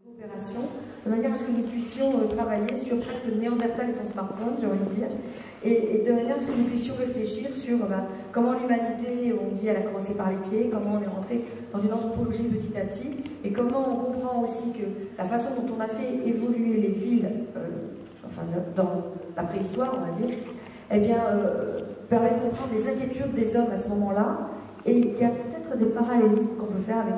Coopération, de manière à ce que nous puissions travailler sur presque Néandertal et son smartphone, j'ai envie de dire, et de manière à ce que nous puissions réfléchir sur comment l'humanité, on dit, elle a commencé par les pieds, comment on est rentré dans une anthropologie petit à petit, et comment on comprend aussi que la façon dont on a fait évoluer les villes, dans la préhistoire, on va dire, eh bien, permet de comprendre les inquiétudes des hommes à ce moment-là, et il y a peut-être des parallélismes qu'on peut faire avec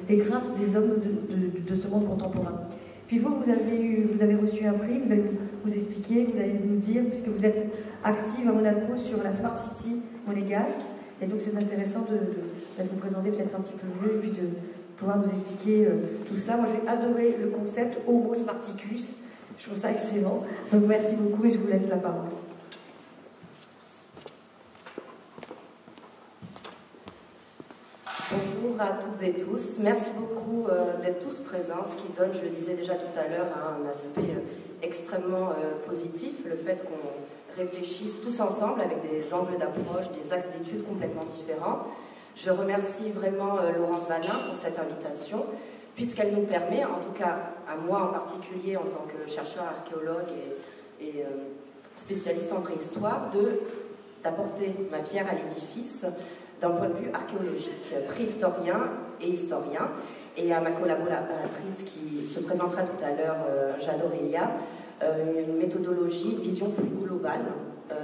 les craintes des hommes de ce monde contemporain. Puis vous avez reçu un prix, vous allez vous expliquer, vous allez nous dire, puisque vous êtes active à Monaco sur la Smart City monégasque, et donc c'est intéressant de vous présenter peut-être un petit peu mieux, et puis de pouvoir nous expliquer tout cela. Moi j'ai adoré le concept Homo Smarticus, je trouve ça excellent, donc merci beaucoup et je vous laisse la parole. Bonjour à toutes et tous, merci beaucoup d'être tous présents, ce qui donne, je le disais déjà tout à l'heure, un aspect extrêmement positif, le fait qu'on réfléchisse tous ensemble avec des angles d'approche, des axes d'études complètement différents. Je remercie vraiment Laurence Valin pour cette invitation, puisqu'elle nous permet, en tout cas à moi en particulier en tant que chercheur archéologue et spécialiste en préhistoire, d'apporter ma pierre à l'édifice d'un point de vue archéologique, préhistorien et historien, et à ma collaboratrice qui se présentera tout à l'heure, Jade Aurélia, une méthodologie, une vision plus globale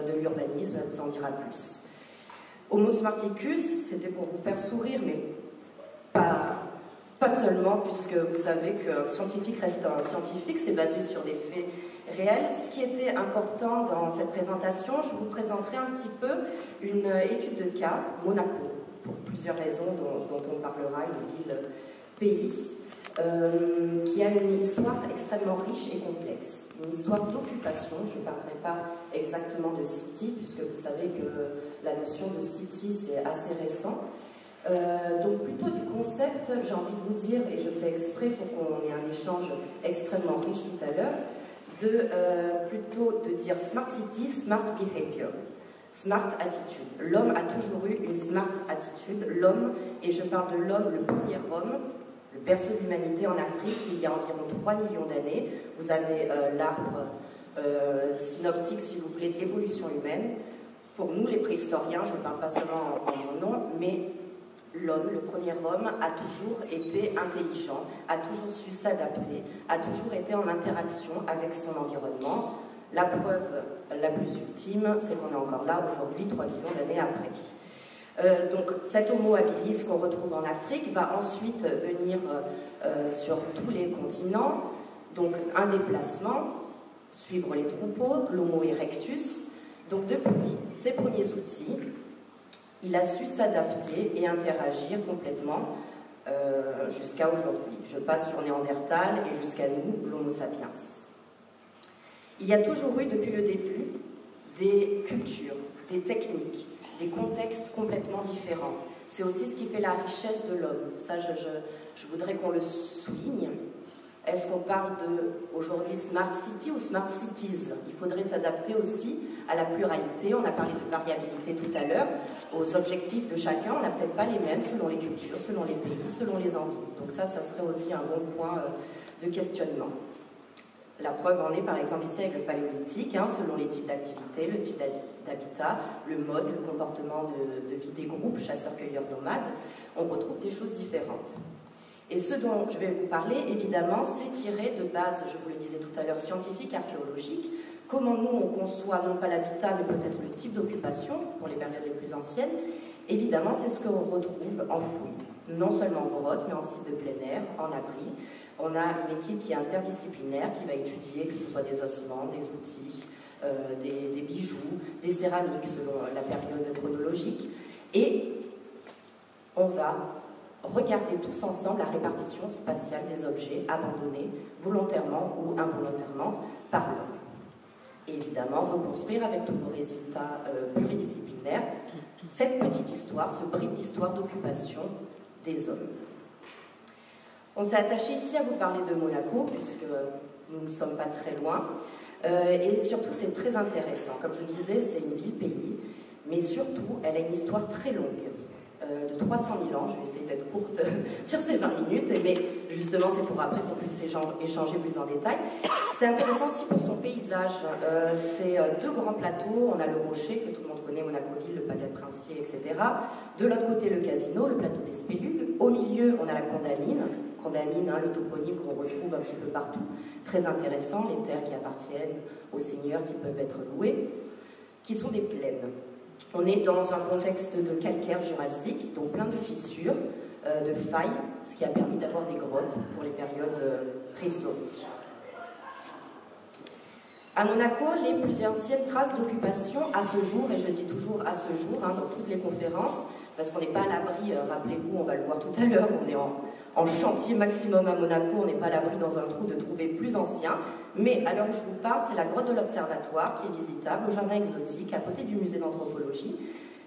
de l'urbanisme, elle vous en dira plus. Homo Smarticus, c'était pour vous faire sourire, mais pas seulement, puisque vous savez qu'un scientifique reste un scientifique, c'est basé sur des faits réels. Ce qui était important dans cette présentation, je vous présenterai un petit peu une étude de cas, Monaco, pour plusieurs raisons dont on parlera, une ville-pays, qui a une histoire extrêmement riche et complexe. Une histoire d'occupation, je ne parlerai pas exactement de city, puisque vous savez que la notion de city, c'est assez récent. Donc plutôt du concept, j'ai envie de vous dire, et je fais exprès pour qu'on ait un échange extrêmement riche tout à l'heure, plutôt de dire smart city, smart behavior, smart attitude. L'homme a toujours eu une smart attitude, l'homme, et je parle de l'homme, le premier homme, le berceau de l'humanité en Afrique, il y a environ 3 millions d'années. Vous avez l'arbre synoptique, s'il vous plaît, de l'évolution humaine. Pour nous, les préhistoriens, je ne parle pas seulement en mon nom, mais l'homme, le premier homme, a toujours été intelligent, a toujours su s'adapter, a toujours été en interaction avec son environnement. La preuve la plus ultime, c'est qu'on est encore là aujourd'hui, 3 millions d'années après. Donc cet Homo habilis qu'on retrouve en Afrique va ensuite venir sur tous les continents, donc un déplacement, suivre les troupeaux, l'Homo erectus. Donc depuis ses premiers outils, il a su s'adapter et interagir complètement jusqu'à aujourd'hui. Je passe sur Néandertal et jusqu'à nous, l'Homo sapiens. Il y a toujours eu depuis le début des cultures, des techniques, des contextes complètement différents. C'est aussi ce qui fait la richesse de l'homme. Ça, je voudrais qu'on le souligne. Est-ce qu'on parle aujourd'hui smart city ou smart cities? Il faudrait s'adapter aussi à la pluralité. On a parlé de variabilité tout à l'heure. Aux objectifs de chacun, on n'a peut-être pas les mêmes selon les cultures, selon les pays, selon les envies. Donc ça serait aussi un bon point de questionnement. La preuve en est par exemple ici avec le paléolithique, selon les types d'activités, le type d'habitat, le mode, le comportement de vie des groupes, chasseurs-cueilleurs nomades, on retrouve des choses différentes. Et ce dont je vais vous parler, évidemment, c'est tiré de bases, je vous le disais tout à l'heure, scientifiques, archéologiques. Comment nous, on conçoit non pas l'habitat, mais peut-être le type d'occupation pour les périodes les plus anciennes. Évidemment, c'est ce qu'on retrouve en fouille, non seulement en grotte, mais en site de plein air, en abri. On a une équipe qui est interdisciplinaire, qui va étudier que ce soit des ossements, des outils, des bijoux, des céramiques, selon la période chronologique. Et on va regarder tous ensemble la répartition spatiale des objets abandonnés, volontairement ou involontairement, par l'homme. Évidemment, reconstruire avec tous nos résultats pluridisciplinaires cette petite histoire, ce bribe d'histoire d'occupation des hommes. On s'est attaché ici à vous parler de Monaco, puisque nous ne sommes pas très loin, et surtout c'est très intéressant. Comme je disais, c'est une ville-pays, mais surtout elle a une histoire très longue. de 300 000 ans. Je vais essayer d'être courte sur ces 20 minutes, mais justement c'est pour après qu'on puisse échanger plus en détail. C'est intéressant aussi pour son paysage. C'est deux grands plateaux. On a le Rocher, que tout le monde connaît, Monaco-Ville, le Palais Princier, etc. De l'autre côté, le casino, le plateau des Spélugues. Au milieu, on a la Condamine. Condamine, hein, le toponyme qu'on retrouve un petit peu partout. Très intéressant, les terres qui appartiennent aux seigneurs qui peuvent être louées, qui sont des plaines. On est dans un contexte de calcaire jurassique, donc plein de fissures, de failles, ce qui a permis d'avoir des grottes pour les périodes préhistoriques. À Monaco, les plus anciennes traces d'occupation à ce jour, et je dis toujours à ce jour, hein, dans toutes les conférences, parce qu'on n'est pas à l'abri, rappelez-vous, on va le voir tout à l'heure, on est en chantier maximum à Monaco, on n'est pas à l'abri dans un trou de trouver plus ancien, mais à l'heure où je vous parle, c'est la grotte de l'Observatoire qui est visitable au jardin exotique, à côté du musée d'anthropologie.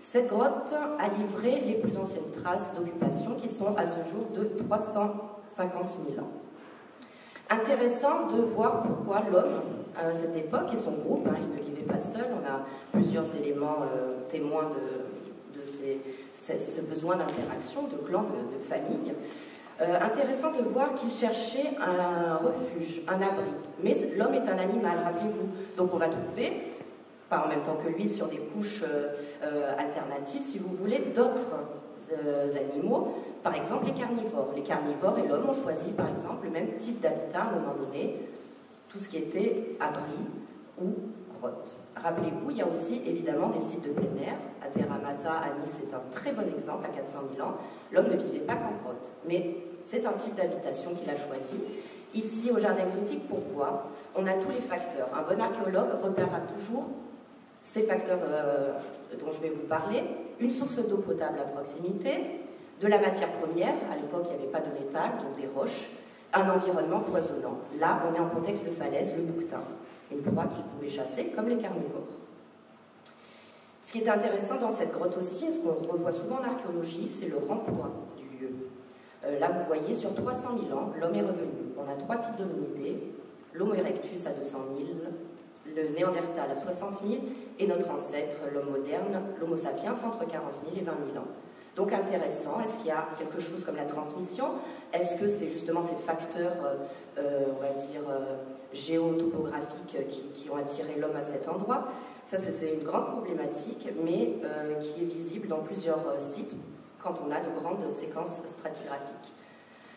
Cette grotte a livré les plus anciennes traces d'occupation qui sont à ce jour de 350 000 ans. Intéressant de voir pourquoi l'homme, à cette époque, et son groupe, hein, il ne vivait pas seul, on a plusieurs éléments témoins de ce besoin d'interaction, de clan, de famille. Intéressant de voir qu'il cherchait un refuge, un abri. Mais l'homme est un animal, rappelez-vous. Donc on va trouver, pas en même temps que lui, sur des couches alternatives, si vous voulez, d'autres animaux, par exemple les carnivores. Les carnivores et l'homme ont choisi, par exemple, le même type d'habitat à un moment donné, tout ce qui était abri ou grotte. Rappelez-vous, il y a aussi évidemment des sites de plein air. À Terra Mata, à Nice, c'est un très bon exemple, à 400 000 ans. L'homme ne vivait pas qu'en grotte, mais c'est un type d'habitation qu'il a choisi. Ici, au jardin exotique, pourquoi? On a tous les facteurs. Un bon archéologue repérera toujours ces facteurs dont je vais vous parler. Une source d'eau potable à proximité, de la matière première, à l'époque il n'y avait pas de métal, donc des roches, un environnement foisonnant. Là, on est en contexte de falaise, le bouquetin, une proie qu'ils pouvaient chasser comme les carnivores. Ce qui est intéressant dans cette grotte aussi, et ce qu'on revoit souvent en archéologie, c'est le remploi du lieu. Là, vous voyez, sur 300 000 ans, l'homme est revenu. On a trois types d'hominidés, l'Homo erectus à 200 000, le Néandertal à 60 000, et notre ancêtre, l'homme moderne, l'Homo sapiens, entre 40 000 et 20 000 ans. Donc intéressant, est-ce qu'il y a quelque chose comme la transmission? Est-ce que c'est justement ces facteurs, on va dire, géotopographiques qui ont attiré l'homme à cet endroit? Ça, c'est une grande problématique, mais qui est visible dans plusieurs sites quand on a de grandes séquences stratigraphiques.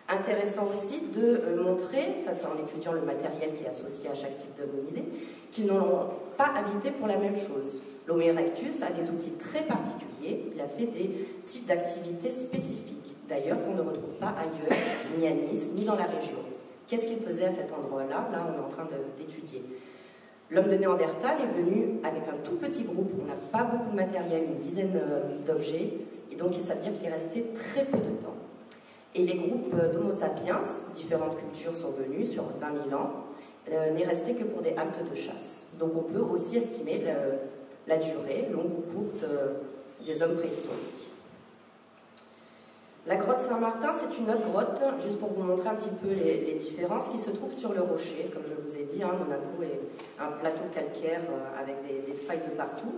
Intéressant aussi de montrer, ça c'est en étudiant le matériel qui est associé à chaque type d'hominidé, qu'ils n'ont pas habité pour la même chose. L'Homo erectus a des outils très particuliers, il a fait des types d'activités spécifiques, d'ailleurs qu'on ne retrouve pas ailleurs, ni à Nice, ni dans la région. Qu'est-ce qu'il faisait à cet endroit-là? Là, on est en train d'étudier. L'homme de Néandertal est venu avec un tout petit groupe, on n'a pas beaucoup de matériel, une dizaine d'objets, et donc ça veut dire qu'il est resté très peu de temps. Et les groupes d'Homo sapiens, différentes cultures sont venues sur 20 000 ans, n'est resté que pour des actes de chasse. Donc on peut aussi estimer la durée, longue ou courte, des hommes préhistoriques. La grotte Saint-Martin, c'est une autre grotte, juste pour vous montrer un petit peu les différences, qui se trouve sur le rocher, comme je vous ai dit, hein, Monaco est un plateau calcaire avec des failles de partout.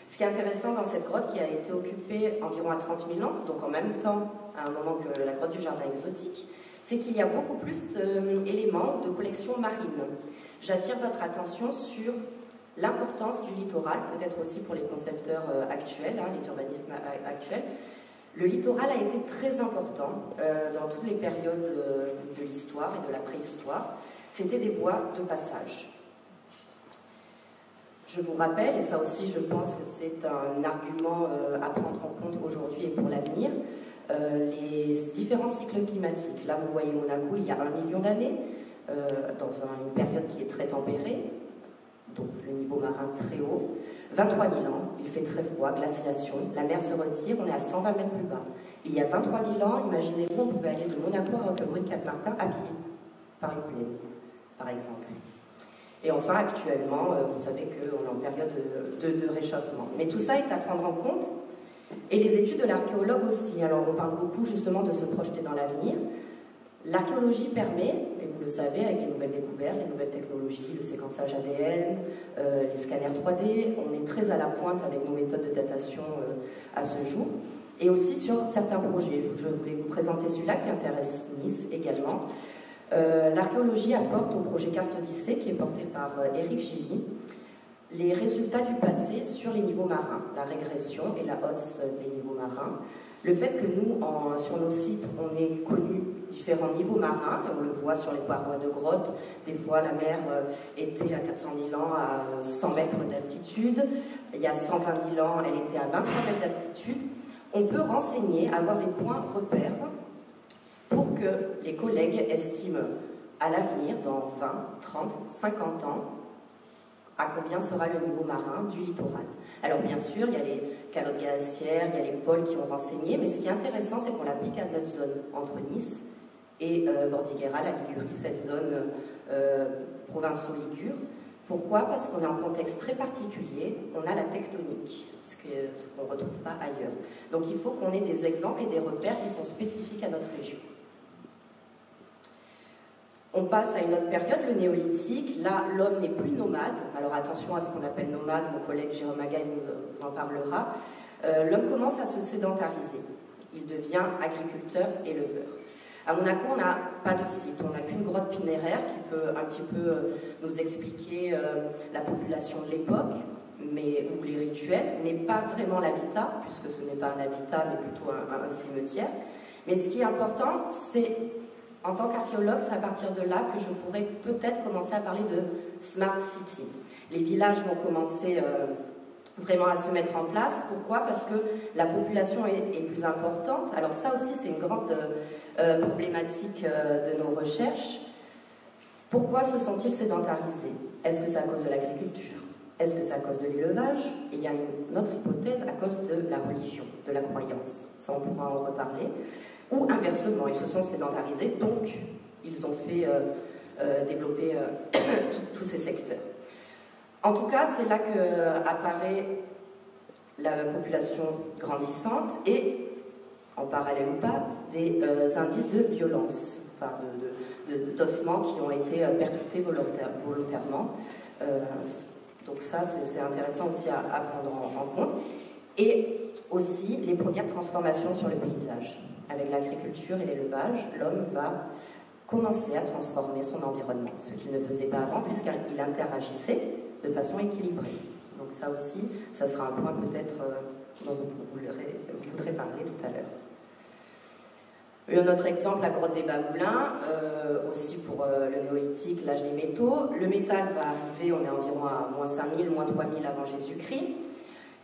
Ce qui est intéressant dans cette grotte, qui a été occupée environ à 30 000 ans, donc en même temps, à un moment que la grotte du jardin exotique, c'est qu'il y a beaucoup plus d'éléments de collection marine. J'attire votre attention sur l'importance du littoral, peut-être aussi pour les concepteurs actuels, hein, les urbanistes actuels. Le littoral a été très important dans toutes les périodes de l'histoire et de la préhistoire. C'était des voies de passage. Je vous rappelle, et ça aussi je pense que c'est un argument à prendre en compte aujourd'hui et pour l'avenir, les différents cycles climatiques. Là vous voyez Monaco il y a 1 million d'années, dans une période qui est très tempérée, donc le niveau marin très haut. 23 000 ans, il fait très froid, glaciation, la mer se retire, on est à 120 mètres plus bas. Il y a 23 000 ans, imaginez-vous, on pouvait aller de Monaco à Roquebrune, Cap-Martin à pied, par une plaine, par exemple. Et enfin, actuellement, vous savez qu'on est en période de réchauffement. Mais tout ça est à prendre en compte, et les études de l'archéologue aussi. Alors, on parle beaucoup justement de se projeter dans l'avenir. L'archéologie permet, et vous le savez, avec les nouvelles découvertes, les nouvelles technologies, le séquençage ADN, les scanners 3D, on est très à la pointe avec nos méthodes de datation à ce jour. et aussi sur certains projets. Je voulais vous présenter celui-là qui intéresse Nice également. L'archéologie apporte au projet Karst Odyssée, qui est porté par Éric Gilly, les résultats du passé sur les niveaux marins, la régression et la hausse des niveaux marins. Le fait que nous, sur nos sites, on ait connu différents niveaux marins, et on le voit sur les parois de grottes, des fois la mer était à 400 000 ans à 100 mètres d'altitude, il y a 120 000 ans, elle était à 23 mètres d'altitude. On peut renseigner, avoir des points repères pour que les collègues estiment à l'avenir, dans 20, 30, 50 ans, à combien sera le niveau marin du littoral. Alors bien sûr, il y a les calottes glaciaires, il y a les pôles qui ont renseigné, mais ce qui est intéressant, c'est qu'on l'applique à notre zone entre Nice et Bordighera, la Ligurie, cette zone province-Ligure. Pourquoi? Parce qu'on est en contexte très particulier, on a la tectonique, ce qu'on ne retrouve pas ailleurs. Donc il faut qu'on ait des exemples et des repères qui sont spécifiques à notre région. On passe à une autre période, le néolithique. Là, l'homme n'est plus nomade. Alors attention à ce qu'on appelle nomade, mon collègue Jérôme Agaï vous en parlera. L'homme commence à se sédentariser. Il devient agriculteur, éleveur. À Monaco, on n'a pas de site, on n'a qu'une grotte funéraire qui peut un petit peu nous expliquer la population de l'époque, ou les rituels, mais pas vraiment l'habitat, puisque ce n'est pas un habitat, mais plutôt un cimetière. Mais ce qui est important, c'est, en tant qu'archéologue, c'est à partir de là que je pourrais peut-être commencer à parler de Smart City. Les villages vont commencer vraiment à se mettre en place. Pourquoi? Parce que la population est plus importante. Alors ça aussi, c'est une grande problématique de nos recherches. Pourquoi se sont-ils sédentarisés? Est-ce que c'est à cause de l'agriculture? Est-ce que c'est à cause de l'élevage? Et il y a une autre hypothèse, à cause de la religion, de la croyance. Ça, on pourra en reparler. Ou inversement, ils se sont sédentarisés, donc ils ont fait développer tous ces secteurs. En tout cas, c'est là qu'apparaît la population grandissante et, en parallèle ou pas, des indices de violence, enfin d'ossements qui ont été percutés volontairement. Donc ça, c'est intéressant aussi à prendre en compte. Et aussi les premières transformations sur le paysage. Avec l'agriculture et l'élevage, l'homme va commencer à transformer son environnement, ce qu'il ne faisait pas avant, puisqu'il interagissait de façon équilibrée. Donc ça aussi, ça sera un point peut-être dont vous voudrez parler tout à l'heure. Un autre exemple, la grotte des Bas-Moulins, aussi pour le néolithique, l'âge des métaux. Le métal va arriver, on est environ à moins 5000, moins 3000 avant Jésus-Christ.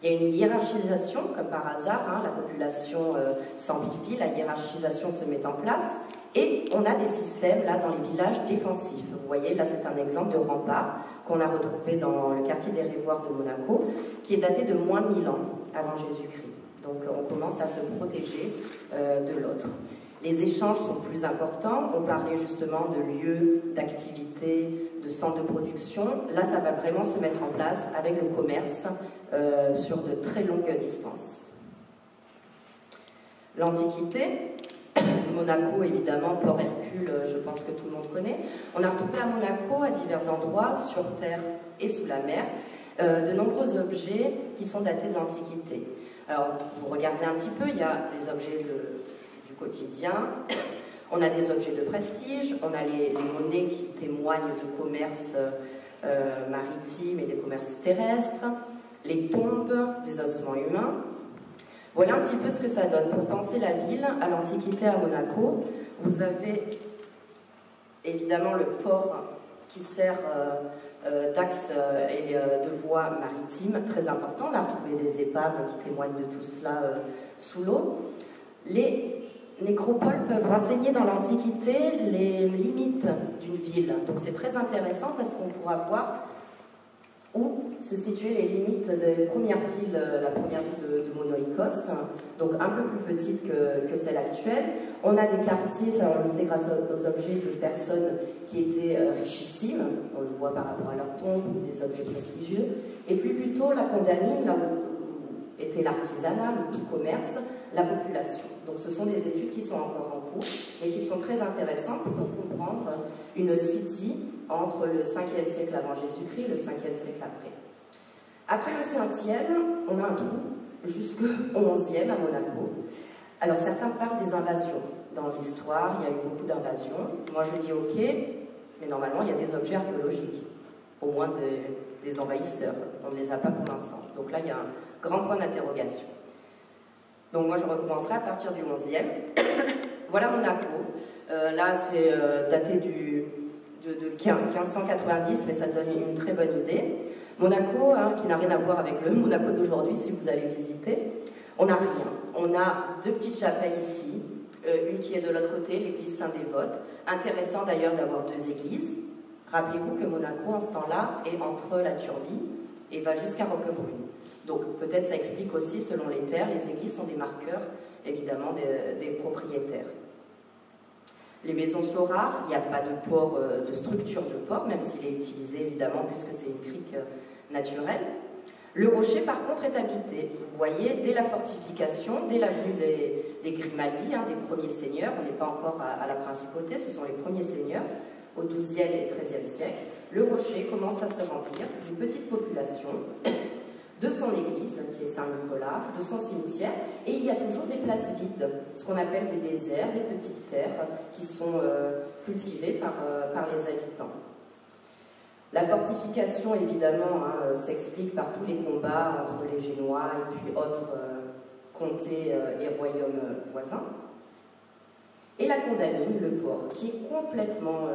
Il y a une hiérarchisation, comme par hasard, hein, la population s'amplifie, la hiérarchisation se met en place, et on a des systèmes là dans les villages défensifs. Vous voyez, là c'est un exemple de rempart qu'on a retrouvé dans le quartier des Rivoires de Monaco, qui est daté de moins de 1000 ans avant Jésus-Christ. Donc on commence à se protéger de l'autre. Les échanges sont plus importants, on parlait justement de lieux d'activité, de centres de production. Là, ça va vraiment se mettre en place avec le commerce sur de très longues distances. L'Antiquité, Monaco évidemment, Port Hercule, je pense que tout le monde connaît. On a retrouvé à Monaco, à divers endroits, sur terre et sous la mer, de nombreux objets qui sont datés de l'Antiquité. Alors, vous regardez un petit peu, il y a des objets du quotidien, on a des objets de prestige, on a les monnaies qui témoignent de commerce maritime et des commerces terrestres, les tombes, des ossements humains. Voilà un petit peu ce que ça donne. Pour penser la ville, à l'Antiquité à Monaco, vous avez évidemment le port qui sert d'axe et de voie maritime, très important. On a retrouvé des épaves qui témoignent de tout cela sous l'eau. Les nécropoles peuvent renseigner dans l'Antiquité les limites d'une ville. Donc c'est très intéressant parce qu'on pourra voir où se situaient les limites des premières villes, la première ville de Monoïkos, donc un peu plus petite que celle actuelle. On a des quartiers, ça on le sait grâce aux objets de personnes qui étaient richissimes, on le voit par rapport à leur tombe, ou des objets prestigieux, et puis plutôt la condamine, là où était l'artisanat, le tout commerce, la population. Donc ce sont des études qui sont encore en cours et qui sont très intéressantes pour comprendre une city entre le 5e siècle avant Jésus-Christ et le 5e siècle après. Après le 5e, on a un trou jusqu'au XIe à Monaco. Alors certains parlent des invasions. Dans l'histoire, il y a eu beaucoup d'invasions. Moi je dis ok, mais normalement il y a des objets archéologiques, au moins des envahisseurs. On ne les a pas pour l'instant. Donc là il y a un grand point d'interrogation. Donc moi je recommencerai à partir du XIe. Voilà Monaco. Là c'est daté de 1590, mais ça donne une très bonne idée. Monaco, hein, qui n'a rien à voir avec le Monaco d'aujourd'hui si vous allez visiter, on n'a rien. On a deux petites chapelles ici, une qui est de l'autre côté, l'église Saint-Dévote. Intéressant d'ailleurs d'avoir deux églises. Rappelez-vous que Monaco, en ce temps-là, est entre la Turbie et va jusqu'à Roquebrune. Donc peut-être ça explique aussi, selon les terres, les églises sont des marqueurs, évidemment, des propriétaires. Les maisons sont rares, il n'y a pas de port, de structure de port, même s'il est utilisé, évidemment, puisque c'est une crique naturelle. Le rocher, par contre, est habité. Vous voyez, dès la fortification, dès la venue des Grimaldi, hein, des premiers seigneurs, on n'est pas encore à la principauté, ce sont les premiers seigneurs, au XIIe et XIIIe siècle, le rocher commence à se remplir d'une petite population, de son église, qui est Saint-Nicolas, de son cimetière, et il y a toujours des places vides, ce qu'on appelle des déserts, des petites terres qui sont cultivées par les habitants. La fortification, évidemment, hein, s'explique par tous les combats entre les Génois et puis autres comtés et royaumes voisins. Et la Condamine, le port, qui est complètement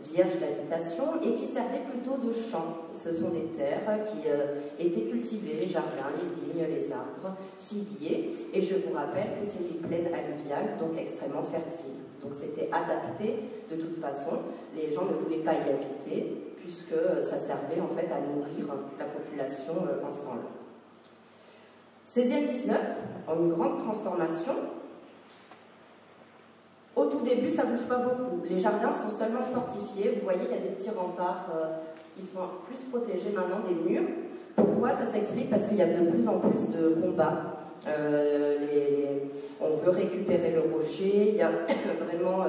vierge d'habitation et qui servait plutôt de champ. Ce sont des terres qui étaient cultivées, les jardins, les vignes, les arbres, figuiers, et je vous rappelle que c'est une plaine alluviale, donc extrêmement fertile. Donc c'était adapté de toute façon, les gens ne voulaient pas y habiter, puisque ça servait en fait à nourrir la population en ce temps-là. 16e, 19, en une grande transformation. Au tout début, ça ne bouge pas beaucoup. Les jardins sont seulement fortifiés. Vous voyez, il y a des petits remparts. Ils sont plus protégés maintenant des murs. Pourquoi? Ça s'explique parce qu'il y a de plus en plus de combats. On veut récupérer le rocher. Il y a vraiment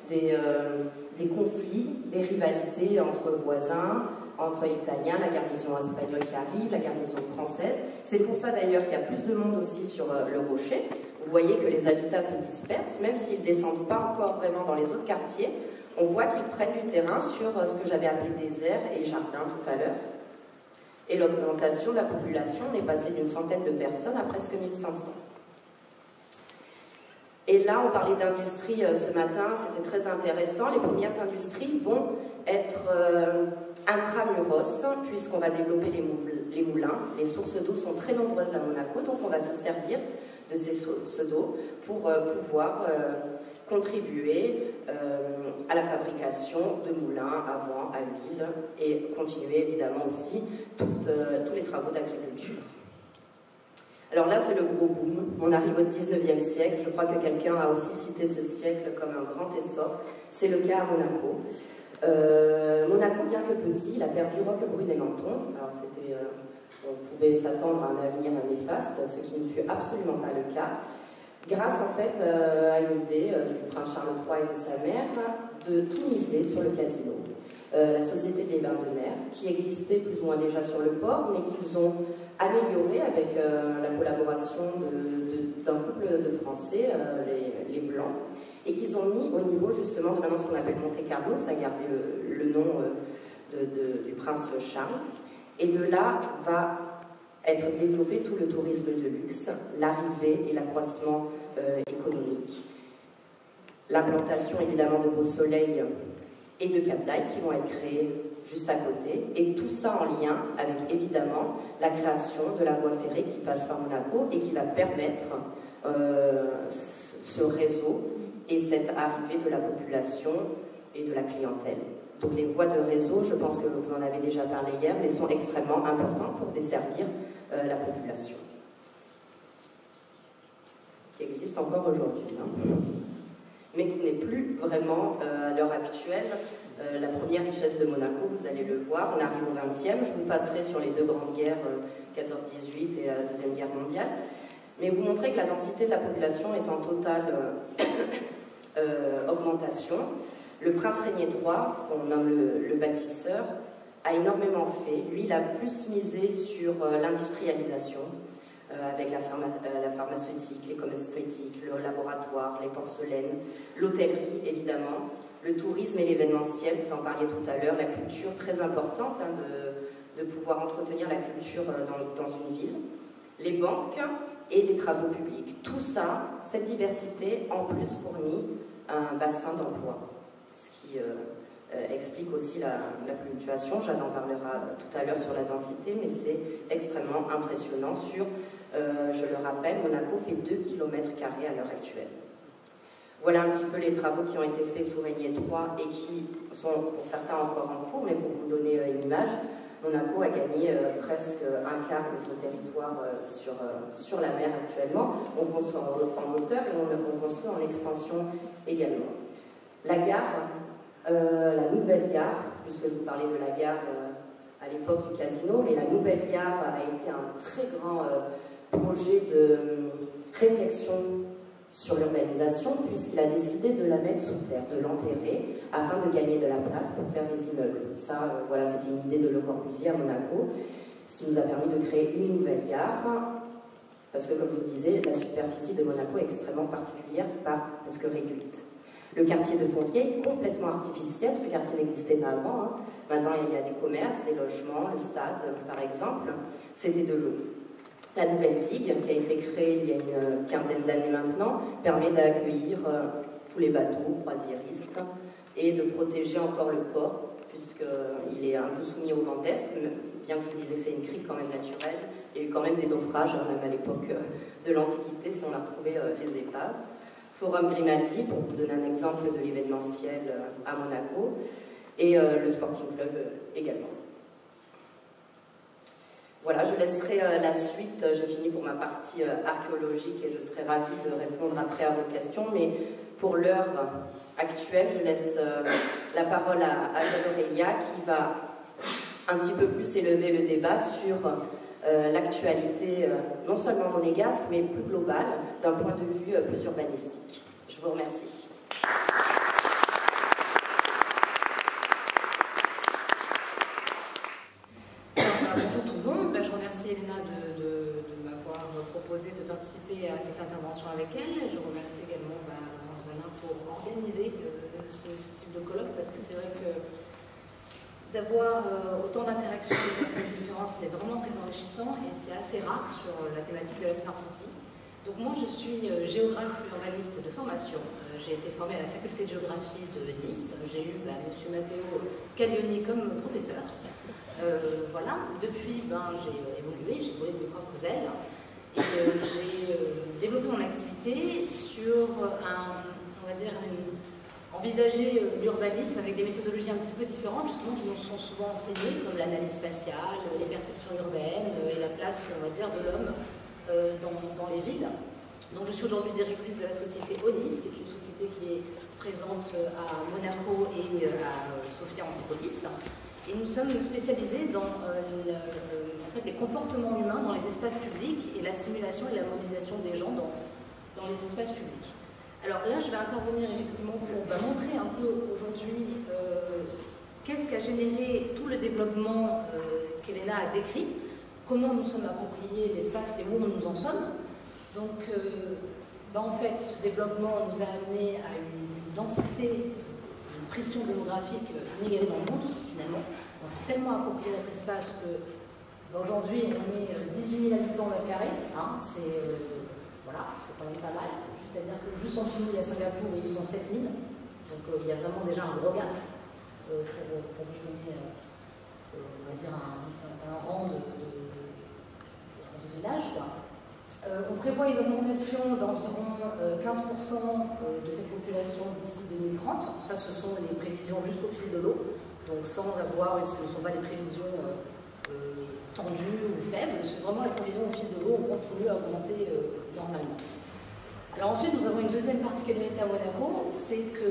des conflits, des rivalités entre voisins, entre Italiens, la garnison espagnole qui arrive, la garnison française. C'est pour ça d'ailleurs qu'il y a plus de monde aussi sur le rocher. Vous voyez que les habitats se dispersent, même s'ils ne descendent pas encore vraiment dans les autres quartiers, on voit qu'ils prennent du terrain sur ce que j'avais appelé désert et jardin tout à l'heure. Et l'augmentation de la population est passée d'une centaine de personnes à presque 1500. Et là, on parlait d'industrie ce matin, c'était très intéressant. Les premières industries vont être intramuros, puisqu'on va développer les moulins. Les sources d'eau sont très nombreuses à Monaco, donc on va se servir de ces sources d'eau pour pouvoir contribuer à la fabrication de moulins à vent, à huile, et continuer évidemment aussi tous les travaux d'agriculture. Alors là, c'est le gros boom. On arrive au 19e siècle. Je crois que quelqu'un a aussi cité ce siècle comme un grand essor. C'est le cas à Monaco. Monaco, bien que petit, il a perdu Roquebrune et Menton. Alors on pouvait s'attendre à un avenir néfaste, ce qui ne fut absolument pas le cas. Grâce en fait à une idée du prince Charles III et de sa mère de tout miser sur le casino. La Société des Bains de Mer, qui existait plus ou moins déjà sur le port, mais qu'ils ont amélioré avec la collaboration d'un couple de Français, les Blancs, et qu'ils ont mis au niveau justement de maintenant ce qu'on appelle Monte Carlo, ça a gardé le nom du prince Charles, et de là va être développé tout le tourisme de luxe, l'arrivée et l'accroissement économique. L'implantation évidemment de Beau Soleil et de Cap d'Aille qui vont être créés juste à côté, et tout ça en lien avec évidemment la création de la voie ferrée qui passe par Monaco et qui va permettre ce réseau et cette arrivée de la population et de la clientèle. Donc les voies de réseau, je pense que vous en avez déjà parlé hier, mais sont extrêmement importantes pour desservir la population, qui existe encore aujourd'hui, hein, mais qui n'est plus vraiment à l'heure actuelle la première richesse de Monaco. Vous allez le voir, on arrive au XXe, je vous passerai sur les deux grandes guerres, 14-18 et la Deuxième Guerre mondiale, mais vous montrer que la densité de la population est en totale augmentation. Le prince Régnier III, qu'on nomme le bâtisseur, a énormément fait. Lui, il a plus misé sur l'industrialisation, avec la pharmaceutique, les cosmétiques, le laboratoire, les porcelaines, l'hôtellerie évidemment, le tourisme et l'événementiel, vous en parliez tout à l'heure, la culture très importante de pouvoir entretenir la culture dans une ville, les banques et les travaux publics. Tout ça, cette diversité en plus fournit un bassin d'emploi, ce qui explique aussi la fluctuation. Jeanne en parlera tout à l'heure sur la densité, mais c'est extrêmement impressionnant sur, je le rappelle, Monaco fait 2 km² à l'heure actuelle. Voilà un petit peu les travaux qui ont été faits sous Régnier III et qui sont pour certains encore en cours, mais pour vous donner une image, Monaco a gagné presque un quart de son territoire sur la mer actuellement. On construit en hauteur et on construit en extension également. La gare, la nouvelle gare, puisque je vous parlais de la gare à l'époque du casino, mais la nouvelle gare a été un très grand projet de réflexion sur l'urbanisation, puisqu'il a décidé de la mettre sous terre, de l'enterrer, afin de gagner de la place pour faire des immeubles. Ça, voilà, c'était une idée de Le Corbusier à Monaco, ce qui nous a permis de créer une nouvelle gare, parce que, comme je vous disais, la superficie de Monaco est extrêmement particulière parce que réduite. Le quartier de Fontvieille, complètement artificiel, ce quartier n'existait pas avant. Hein. Maintenant, il y a des commerces, des logements, le stade, par exemple, c'était de l'eau. La nouvelle digue, qui a été créée il y a une quinzaine d'années maintenant, permet d'accueillir tous les bateaux croisiéristes et de protéger encore le port, puisqu'il est un peu soumis au vent d'est, bien que je vous disais que c'est une crique quand même naturelle. Il y a eu quand même des naufrages, même à l'époque de l'Antiquité, si on a retrouvé les épaves. Forum Grimaldi, pour vous donner un exemple de l'événementiel à Monaco, et le Sporting Club également. Voilà, je laisserai la suite, je finis pour ma partie archéologique et je serai ravie de répondre après à vos questions, mais pour l'heure actuelle, je laisse la parole à Jeanne Aurélia qui va un petit peu plus élever le débat sur l'actualité non seulement monégasque, mais plus globale, d'un point de vue plus urbanistique. Je vous remercie. Bonjour tout le monde, je remercie Elena de m'avoir proposé de participer à cette intervention avec elle. Je remercie également Laurence Valin pour organiser ce type de colloque, parce que c'est vrai que d'avoir autant d'interactions de personnes différentes, c'est vraiment très enrichissant et c'est assez rare sur la thématique de la Smart City. Donc moi je suis géographe urbaniste de formation. J'ai été formée à la faculté de géographie de Nice. J'ai eu M. Matteo Caglioni comme professeur. Voilà, depuis j'ai évolué de mes propres ailes et j'ai développé mon activité sur envisager l'urbanisme avec des méthodologies un petit peu différentes, justement, qui nous sont souvent enseignées, comme l'analyse spatiale, les perceptions urbaines et la place, on va dire, de l'homme dans les villes. Donc je suis aujourd'hui directrice de la société ONIS, qui est une société qui est présente à Monaco et à Sofia Antipolis. Et nous sommes spécialisés dans les comportements humains dans les espaces publics et la simulation et la modélisation des gens dans les espaces publics. Alors là, je vais intervenir effectivement pour montrer un peu aujourd'hui qu'est-ce qu'a généré tout le développement qu'Elena a décrit, comment nous sommes appropriés l'espace et où nous en sommes. Donc, en fait, ce développement nous a amené à une densité, une pression démographique inégalée dans le monde, finalement. On s'est tellement approprié notre espace que aujourd'hui, on est 18 000 habitants au mètre carré. Hein, voilà, c'est quand même pas mal. C'est-à-dire que juste en dessous, il y a Singapour et ils sont 7 000. Donc il y a vraiment déjà un gros gap pour vous donner, on va dire, un rang de village. On prévoit une augmentation d'environ 15% de cette population d'ici 2030. Ça, ce sont les prévisions juste au fil de l'eau. Donc ce ne sont pas des prévisions tendues ou faibles, c'est vraiment les prévisions au fil de l'eau, on continue à augmenter normalement. Alors ensuite, nous avons une deuxième particularité à Monaco, c'est que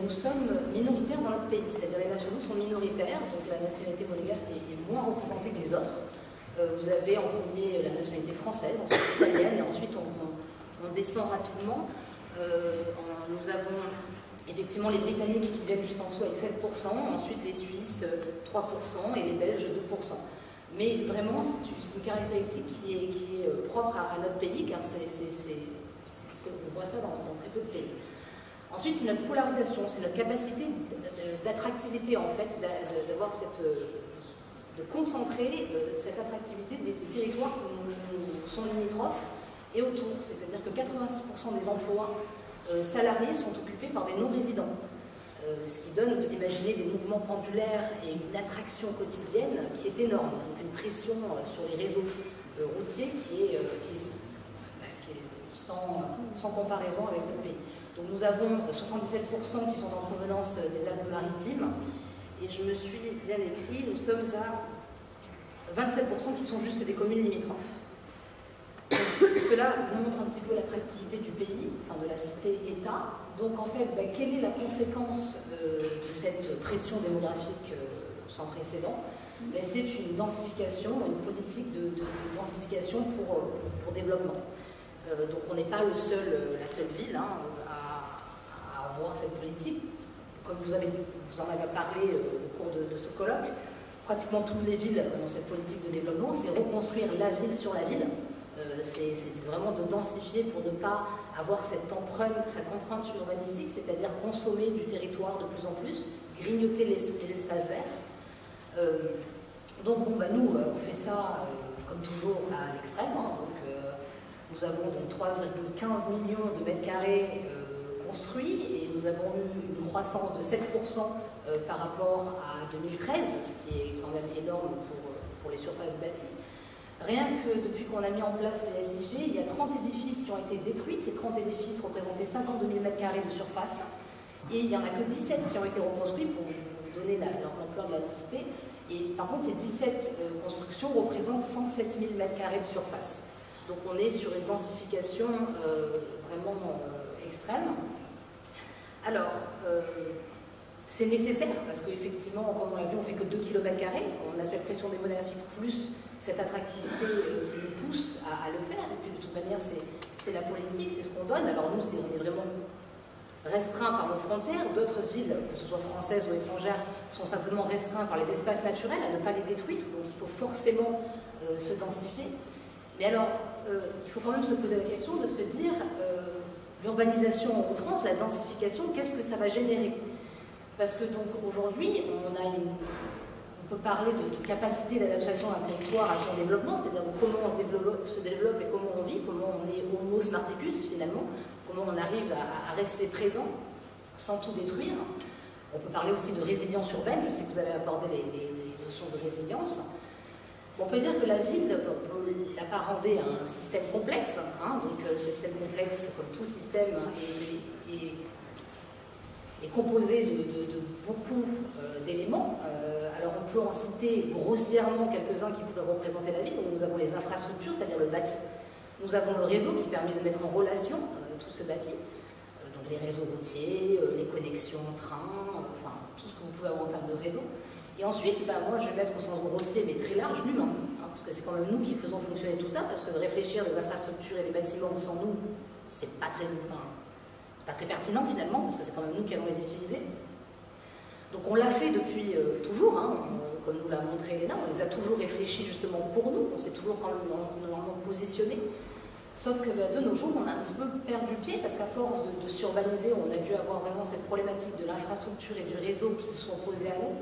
nous sommes minoritaires dans notre pays, c'est-à-dire les nationaux sont minoritaires, donc la nationalité monégasque est moins représentée que les autres. Vous avez en premier la nationalité française, ensuite italienne, et ensuite on descend rapidement. Nous avons effectivement les Britanniques qui viennent juste en dessous avec 7%, ensuite les Suisses 3% et les Belges 2%. Mais vraiment, c'est une caractéristique qui est propre à notre pays, car on voit ça dans très peu de pays. Ensuite, c'est notre polarisation, c'est notre capacité d'attractivité, en fait, d'avoir de concentrer cette attractivité des territoires qui nous sont limitrophes et autour. C'est-à-dire que 86% des emplois salariés sont occupés par des non-résidents. Ce qui donne, vous imaginez, des mouvements pendulaires et une attraction quotidienne qui est énorme. Donc une pression sur les réseaux routiers qui est sans comparaison avec notre pays. Donc nous avons 77% qui sont en provenance des Alpes-Maritimes, et je me suis bien écrit, nous sommes à 27% qui sont juste des communes limitrophes. Cela vous montre un petit peu l'attractivité du pays, enfin de la cité-État. Donc en fait, quelle est la conséquence de cette pression démographique sans précédent? C'est une densification, une politique de densification pour développement. Donc on n'est pas la seule ville à avoir cette politique. Comme vous en avez parlé au cours de ce colloque, pratiquement toutes les villes ont cette politique de développement, c'est reconstruire la ville sur la ville. C'est vraiment de densifier pour ne pas avoir cette empreinte urbanistique, c'est-à-dire consommer du territoire de plus en plus, grignoter les espaces verts. Donc nous, on fait ça comme toujours à l'extrême. Nous avons donc 3,15 millions de mètres carrés construits et nous avons eu une croissance de 7% par rapport à 2013, ce qui est quand même énorme pour les surfaces bâties. Rien que depuis qu'on a mis en place les SIG, il y a 30 édifices qui ont été détruits. Ces 30 édifices représentaient 52 000 m² de surface. Et il n'y en a que 17 qui ont été reconstruits pour vous donner l'ampleur de la densité. Et par contre, ces 17 constructions représentent 107 000 m² de surface. Donc on est sur une densification vraiment extrême. Alors, c'est nécessaire parce qu'effectivement, comme on l'a vu, on ne fait que 2 km². On a cette pression démographique plus cette attractivité qui nous pousse à le faire. Et puis de toute manière, c'est la politique, c'est ce qu'on donne. Alors nous, on est vraiment restreints par nos frontières. D'autres villes, que ce soit françaises ou étrangères, sont simplement restreints par les espaces naturels, à ne pas les détruire. Donc il faut forcément se densifier. Mais alors, il faut quand même se poser la question de se dire, l'urbanisation en outrance, la densification, qu'est-ce que ça va générer? Parce que donc aujourd'hui, on peut parler de capacité d'adaptation d'un territoire à son développement, c'est-à-dire de comment on se développe et comment on vit, comment on est homo smarticus finalement, comment on arrive à rester présent sans tout détruire. On peut parler aussi de résilience urbaine, je sais que vous avez abordé les notions de résilience. On peut dire que la ville, on peut l'apparenter à un système complexe, donc ce système complexe, comme tout système, est composé de beaucoup d'éléments. Alors on peut en citer grossièrement quelques-uns qui pourraient représenter la ville. Donc nous avons les infrastructures, c'est-à-dire le bâti. Nous avons le réseau qui permet de mettre en relation tout ce bâti. Donc les réseaux routiers, les connexions train, enfin tout ce que vous pouvez avoir en termes de réseau. Et ensuite, moi je vais mettre au sens grossier mais très large l'humain, parce que c'est quand même nous qui faisons fonctionner tout ça, parce que de réfléchir des infrastructures et des bâtiments sans nous, c'est pas très pertinent finalement, parce que c'est quand même nous qui allons les utiliser. Donc on l'a fait depuis toujours, comme nous l'a montré Elena, on les a toujours réfléchis justement pour nous, on s'est toujours normalement positionné. Sauf que de nos jours, on a un petit peu perdu pied, parce qu'à force de sururbaniser, on a dû avoir vraiment cette problématique de l'infrastructure et du réseau qui se sont posés à nous.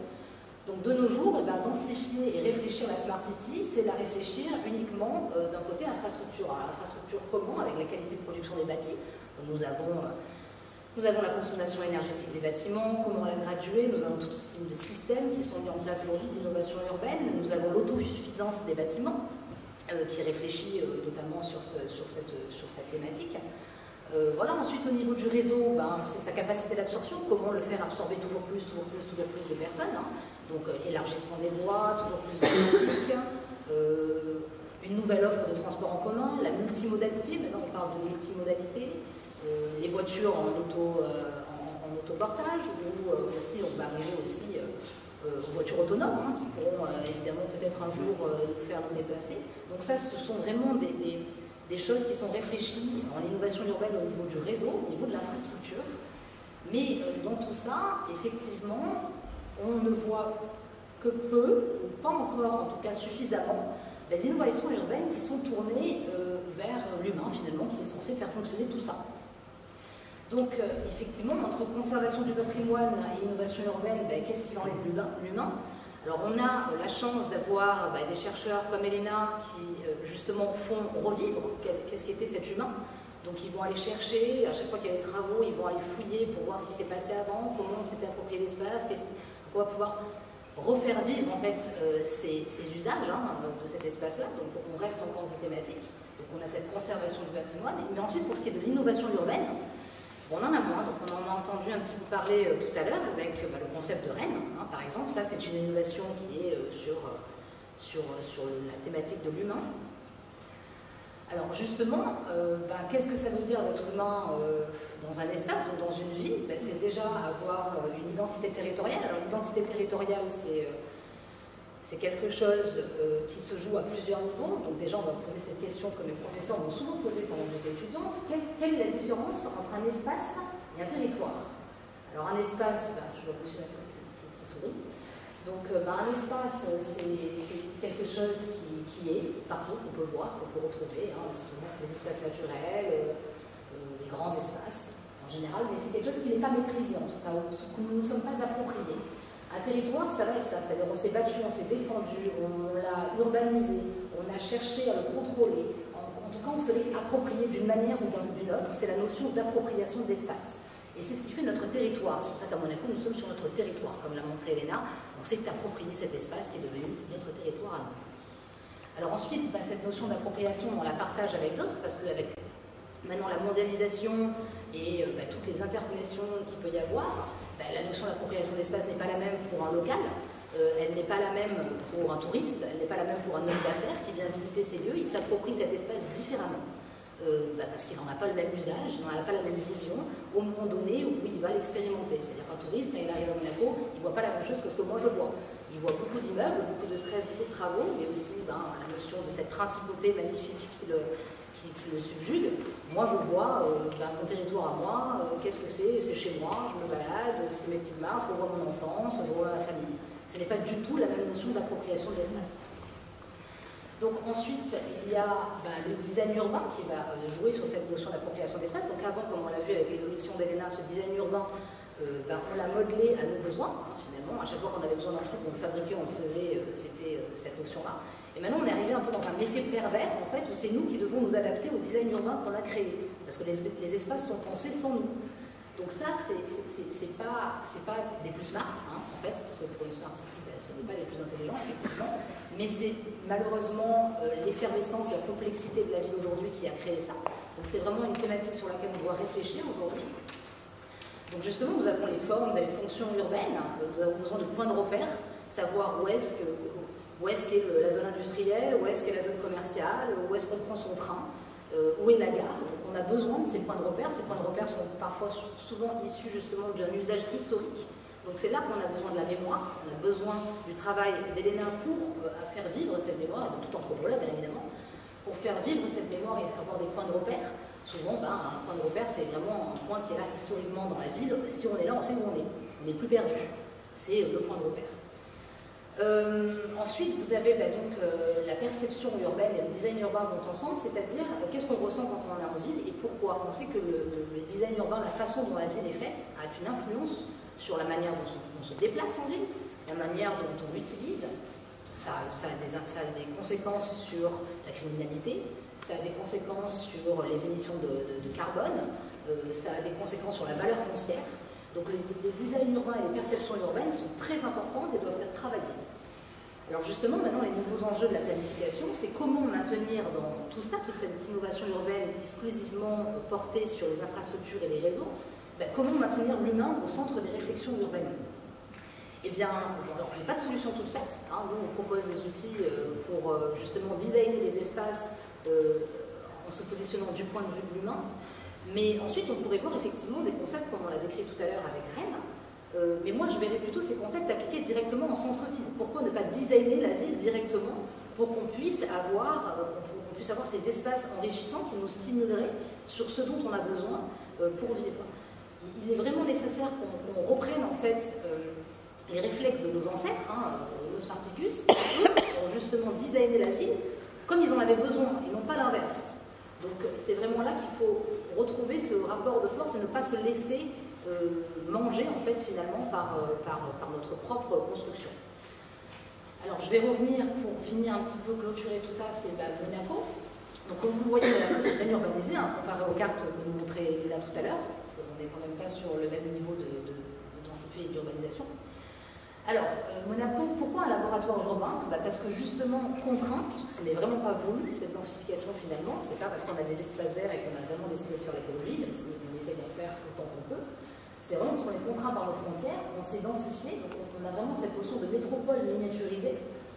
Donc de nos jours, densifier et réfléchir la Smart City, c'est la réfléchir uniquement d'un côté infrastructure. Alors l'infrastructure comment? Avec la qualité de production des bâtis. Donc, nous avons la consommation énergétique des bâtiments, comment la graduer, nous avons tout ce type de systèmes qui sont mis en place aujourd'hui d'innovation urbaine, nous avons l'autosuffisance des bâtiments, qui réfléchit notamment sur cette thématique. Voilà, ensuite au niveau du réseau, c'est sa capacité d'absorption, comment le faire absorber toujours plus de personnes. Donc élargissement des voies, toujours plus de trafic, une nouvelle offre de transport en commun, la multimodalité, maintenant on parle de multimodalité, les voitures en autoportage, ou aussi on va arriver aussi aux voitures autonomes, qui pourront évidemment peut-être un jour nous faire nous déplacer. Donc ça, ce sont vraiment des choses qui sont réfléchies en innovation urbaine au niveau du réseau, au niveau de l'infrastructure. Mais dans tout ça, effectivement, on ne voit que peu, ou pas encore en tout cas suffisamment, d'innovations urbaines qui sont tournées vers l'humain, finalement, qui est censé faire fonctionner tout ça. Donc, effectivement, entre conservation du patrimoine et innovation urbaine, qu'est-ce qu'il en est de l'humain? Alors, on a la chance d'avoir des chercheurs comme Elena qui, justement, font revivre qu'est-ce qu'était cet humain. Donc, ils vont aller chercher, à chaque fois qu'il y a des travaux, ils vont aller fouiller pour voir ce qui s'est passé avant, comment on s'était approprié l'espace, on va pouvoir refaire vivre, en fait, ces usages de cet espace-là. Donc, on reste encore dans des thématiques. Donc, on a cette conservation du patrimoine. Mais ensuite, pour ce qui est de l'innovation urbaine, on en a moins, donc on en a entendu un petit peu parler tout à l'heure avec le concept de Rennes, par exemple. Ça, c'est une innovation qui est sur la thématique de l'humain. Alors justement, qu'est-ce que ça veut dire d'être humain dans un espace ou dans une ville? C'est déjà avoir une identité territoriale. Alors l'identité territoriale, c'est quelque chose qui se joue à plusieurs niveaux. Donc déjà, on va poser cette question que mes professeurs m'ont souvent posée pendant que j'étais étudiante. Quelle est la différence entre un espace et un territoire? Alors un espace, je vois monsieur Maton qui sourit. Donc un espace, c'est quelque chose qui est partout, qu'on peut voir, qu'on peut retrouver. Les espaces naturels, les grands espaces en général, mais c'est quelque chose qui n'est pas maîtrisé, en tout cas, que nous ne sommes pas appropriés. Un territoire, ça va être ça, c'est-à-dire on s'est battu, on s'est défendu, on l'a urbanisé, on a cherché à le contrôler. En tout cas, on se l'est approprié d'une manière ou d'une autre. C'est la notion d'appropriation de l'espace. Et c'est ce qui fait notre territoire. C'est pour ça qu'à Monaco, nous sommes sur notre territoire. Comme l'a montré Elena, on s'est approprié cet espace qui est devenu notre territoire à nous. Alors ensuite, cette notion d'appropriation, on la partage avec d'autres, parce qu'avec maintenant la mondialisation et toutes les interconnexions qu'il peut y avoir, la notion d'appropriation d'espace n'est pas la même pour un local, elle n'est pas la même pour un touriste, elle n'est pas la même pour un homme d'affaires qui vient visiter ces lieux. Il s'approprie cet espace différemment, parce qu'il n'en a pas le même usage, il n'en a pas la même vision au moment donné où il va l'expérimenter. C'est-à-dire qu'un touriste, quand il arrive à Monaco, il ne voit pas la même chose que ce que moi je vois. Il voit beaucoup d'immeubles, beaucoup de stress, beaucoup de travaux, mais aussi la notion de cette principauté magnifique qui le subjugue. Moi, je vois mon territoire à moi, qu'est-ce que c'est chez moi, je me balade, c'est mes petites marches, je vois mon enfance, je vois ma famille. Ce n'est pas du tout la même notion d'appropriation de l'espace. Donc ensuite, il y a le design urbain qui va jouer sur cette notion d'appropriation d'espace. Donc avant, comme on l'a vu avec l'évolution d'Elena, ce design urbain, on l'a modelé à nos besoins, finalement. À chaque fois qu'on avait besoin d'un truc, on le fabriquait, on le faisait, c'était cette notion-là. Et maintenant, on est arrivé un peu dans un effet pervers, en fait, où c'est nous qui devons nous adapter au design urbain qu'on a créé. Parce que les espaces sont pensés sans nous. Donc ça, c'est pas des plus smart, en fait, parce que pour une smart city, ce n'est pas les plus intelligents, effectivement, mais c'est malheureusement l'effervescence, la complexité de la ville aujourd'hui qui a créé ça. Donc c'est vraiment une thématique sur laquelle on doit réfléchir aujourd'hui. Donc justement, nous avons les formes et les fonctions urbaines, nous avons besoin de points de repère, savoir où est-ce qu'est la zone industrielle, où est-ce qu'est la zone commerciale, où est-ce qu'on prend son train, où est la gare. Donc on a besoin de ces points de repère. Ces points de repère sont parfois souvent issus justement d'un usage historique. Donc c'est là qu'on a besoin de la mémoire, on a besoin du travail d'Elena pour faire vivre cette mémoire, et de tout anthropologue bien évidemment, pour faire vivre cette mémoire et avoir des points de repère. Souvent, un point de repère, c'est vraiment un point qui est là historiquement dans la ville. Si on est là, on sait où on est. On n'est plus perdu. C'est le point de repère. Ensuite, vous avez la perception urbaine et le design urbain vont ensemble, c'est-à-dire qu'est-ce qu'on ressent quand on est en ville et pourquoi. On sait que le design urbain, la façon dont la ville est faite, a une influence sur la manière dont on se déplace en ville, la manière dont on l'utilise. Ça a des conséquences sur la criminalité, ça a des conséquences sur les émissions de carbone, ça a des conséquences sur la valeur foncière. Donc le design urbain et les perceptions urbaines sont très importantes et doivent être travaillées. Alors justement, maintenant, les nouveaux enjeux de la planification, c'est comment maintenir dans tout ça, toute cette innovation urbaine exclusivement portée sur les infrastructures et les réseaux, comment maintenir l'humain au centre des réflexions urbaines. Eh bien, alors, je n'ai pas de solution toute faite. Nous, on propose des outils pour justement designer les espaces en se positionnant du point de vue de l'humain. Mais ensuite, on pourrait voir effectivement des concepts, comme on l'a décrit tout à l'heure avec Rennes. Mais moi, je verrais plutôt ces concepts appliqués directement en centre-ville. Pourquoi ne pas designer la ville directement pour qu'on puisse avoir ces espaces enrichissants qui nous stimuleraient sur ce dont on a besoin pour vivre. Il est vraiment nécessaire qu'on reprenne en fait les réflexes de nos ancêtres, Homo sparticus, pour justement designer la ville comme ils en avaient besoin, et non pas l'inverse. Donc c'est vraiment là qu'il faut retrouver ce rapport de force et ne pas se laisser manger en fait finalement par notre propre construction. Alors je vais revenir pour finir un petit peu, clôturer tout ça, c'est Monaco. Donc comme vous le voyez, c'est bien urbanisé, hein, comparé aux cartes que nous montrait là tout à l'heure, parce qu'on n'est quand même pas sur le même niveau de densité et d'urbanisation. Alors, Monaco, pourquoi un laboratoire urbain? Parce que justement, contraint, parce que ce n'est vraiment pas voulu, cette densification finalement, c'est pas parce qu'on a des espaces verts et qu'on a vraiment décidé de faire l'écologie, même si on essaie d'en faire autant qu'on peut, c'est vraiment parce qu'on est contraint par nos frontières, on s'est densifié, donc on a vraiment cette notion de métropole miniaturisée,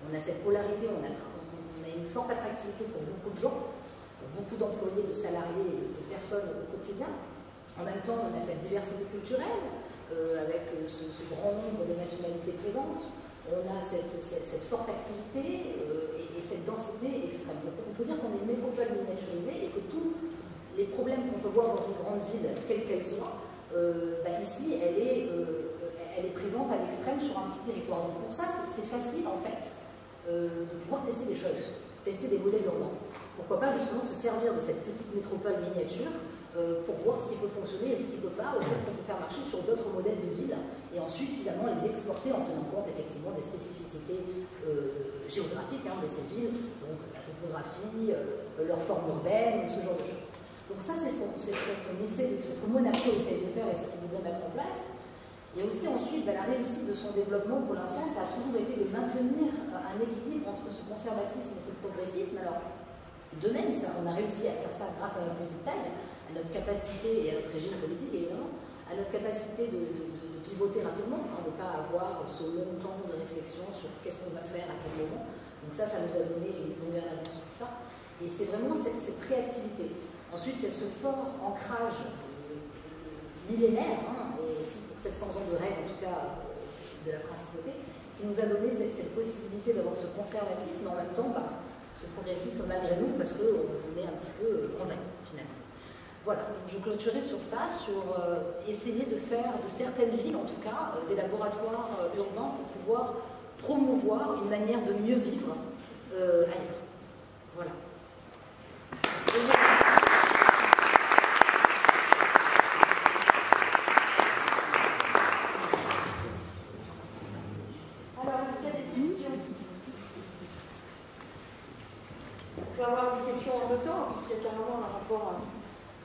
on a cette polarité, on a une forte attractivité pour beaucoup de gens, pour beaucoup d'employés, de salariés et de personnes au quotidien. En même temps, on a cette diversité culturelle, avec ce grand nombre de nationalités présentes, on a cette forte activité et cette densité extrême. Donc on peut dire qu'on est une métropole miniaturisée et que tous les problèmes qu'on peut voir dans une grande ville, quelle qu'elle soit, ici elle est présente à l'extrême sur un petit territoire. Donc pour ça, c'est facile en fait de pouvoir tester des choses, tester des modèles urbains. Pourquoi pas justement se servir de cette petite métropole miniature pour voir ce qui peut fonctionner et ce qui ne peut pas, ou qu'est-ce qu'on peut faire marcher sur d'autres modèles de ville, et ensuite finalement les exporter en tenant compte effectivement des spécificités géographiques de ces villes, donc la topographie, leur forme urbaine, ce genre de choses. Donc ça c'est ce que Monaco essaye de faire et ce qu'il voudrait mettre en place. Et aussi ensuite, la réussite de son développement pour l'instant, ça a toujours été de maintenir un équilibre entre ce conservatisme et ce progressisme. Alors, de même, on a réussi à faire ça grâce à notre petite taille, à notre capacité, et à notre régime politique évidemment, à notre capacité de pivoter rapidement, de ne pas avoir ce long temps de réflexion sur qu'est-ce qu'on va faire à quel moment. Donc ça nous a donné une longueur d'avance sur ça. Et c'est vraiment cette réactivité. Ensuite, c'est ce fort ancrage millénaire, et aussi pour 700 ans de règne, en tout cas de la principauté, qui nous a donné cette possibilité d'avoir ce conservatisme, mais en même temps, ce progressisme malgré nous, parce qu'on est un petit peu en veille, finalement. Voilà, donc je clôturerai sur ça, sur essayer de faire de certaines villes, en tout cas, des laboratoires urbains pour pouvoir promouvoir une manière de mieux vivre ailleurs. Voilà. Alors, est-ce qu'il y a des questions? On peut avoir des questions en deux temps, puisqu'il y a carrément un rapport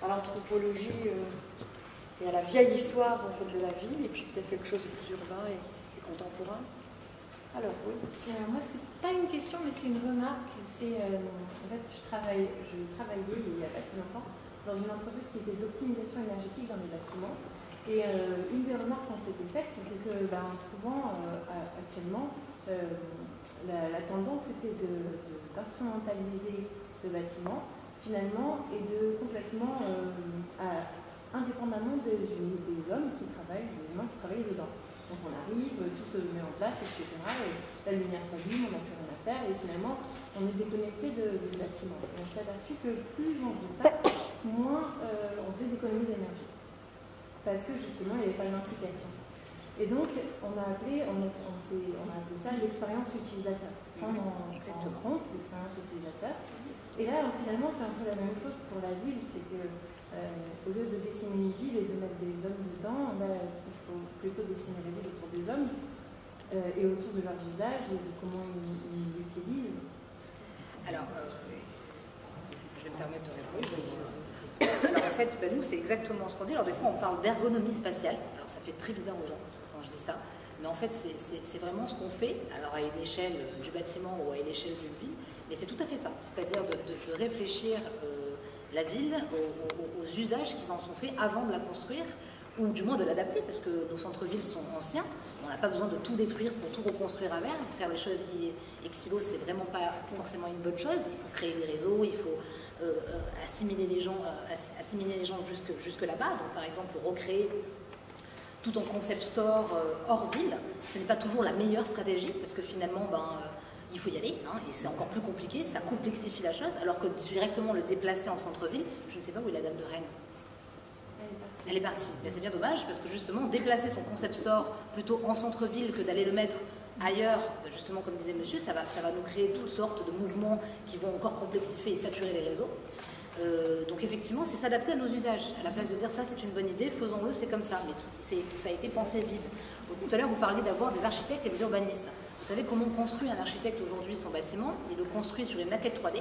à l'anthropologie et à la vieille histoire en fait, de la ville, et puis peut-être quelque chose de plus urbain et contemporain. Alors, oui. Moi, c'est pas une question, mais c'est une remarque. En fait, je travaillais il n'y a pas si longtemps dans une entreprise qui était d'optimisation énergétique dans les bâtiments. Et une des remarques qu'on s'était faites, c'était que souvent, actuellement, la tendance était d'instrumentaliser le bâtiment, finalement, et de complètement, indépendamment des hommes qui travaillent, des humains qui travaillent dedans. Donc on arrive, tout se met en place, etc. Et la lumière s'allume, on n'a plus rien à faire, et finalement, on est déconnecté du bâtiment. Et on s'est aperçu que plus on faisait ça, moins on faisait d'économie d'énergie. Parce que justement, il n'y avait pas une implication. Et donc, on a appelé ça l'expérience utilisateur. Exactement. Compte l'expérience utilisateur. Et là, finalement, c'est un peu la même chose pour la ville, c'est que au lieu de dessiner une ville et de mettre des hommes dedans, il faut plutôt dessiner la ville autour des hommes et autour de leurs usages et de comment ils l'utilisent. Alors, je vais me permettre de répondre. Alors en fait, nous, c'est exactement ce qu'on dit. Alors des fois, on parle d'ergonomie spatiale. Alors ça fait très bizarre aux gens quand je dis ça. Mais en fait, c'est vraiment ce qu'on fait, alors à une échelle du bâtiment ou à une échelle d'une ville. Mais c'est tout à fait ça. C'est-à-dire de réfléchir la ville aux usages qu'ils en sont faits avant de la construire, ou du moins de l'adapter, parce que nos centres-villes sont anciens. On n'a pas besoin de tout détruire pour tout reconstruire à verre. Faire les choses ex silo, c'est vraiment pas forcément une bonne chose. Il faut créer des réseaux, il faut assimiler les gens jusque là-bas. Donc par exemple, recréer tout en concept store hors ville, ce n'est pas toujours la meilleure stratégie, parce que finalement, il faut y aller, et c'est encore plus compliqué, ça complexifie la chose, alors que directement le déplacer en centre-ville, je ne sais pas où est la dame de Rennes. Elle est partie. Mais c'est bien dommage, parce que justement, déplacer son concept store plutôt en centre-ville que d'aller le mettre Ailleurs, justement, comme disait monsieur, ça va nous créer toutes sortes de mouvements qui vont encore complexifier et saturer les réseaux. Donc effectivement, c'est s'adapter à nos usages. À la place de dire ça, c'est une bonne idée, faisons-le, c'est comme ça. Mais ça a été pensé vite. Tout à l'heure, vous parliez d'avoir des architectes et des urbanistes. Vous savez comment on construit un architecte aujourd'hui son bâtiment? Il le construit sur une maquette 3D.